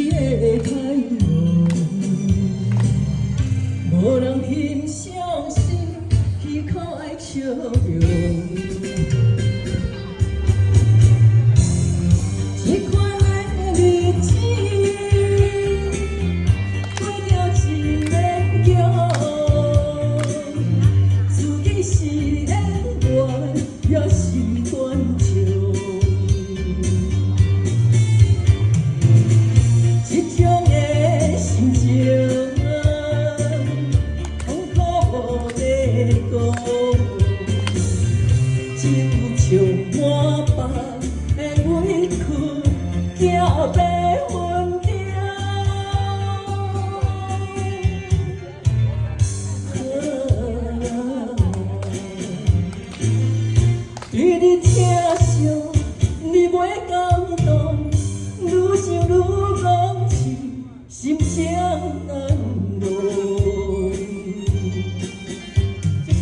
你的态度，无人欣赏心，彼可爱笑容。这款的日子，过着真勉强，自己是演员，也是观众。 这种的心情，痛苦无地讲，只有像满腹的委屈，寄别分享。对你疼惜，你袂感动，愈想愈讲气，心情难容。谢谢。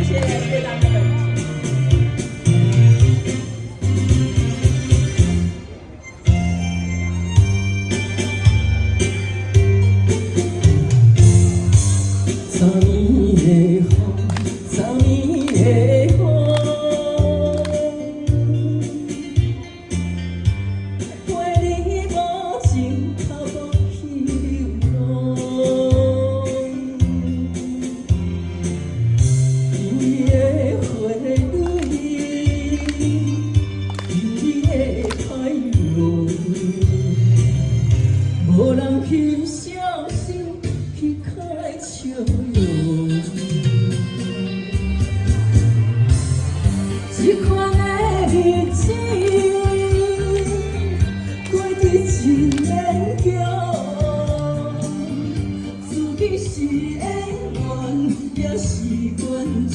谢谢大家的支持。昨年的风，昨年的风。 无人欣赏心，彼可爱笑容。这款的日子，过得真勉强，自己是演员，也是观众。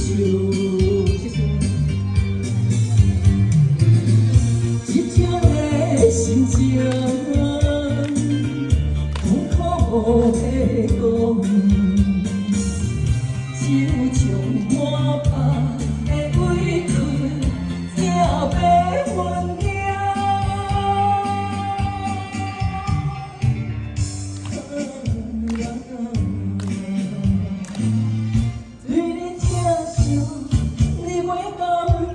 这种的心情。 无地讲，只有像满腹的委屈，寄别分享。对你疼惜，你袂感动。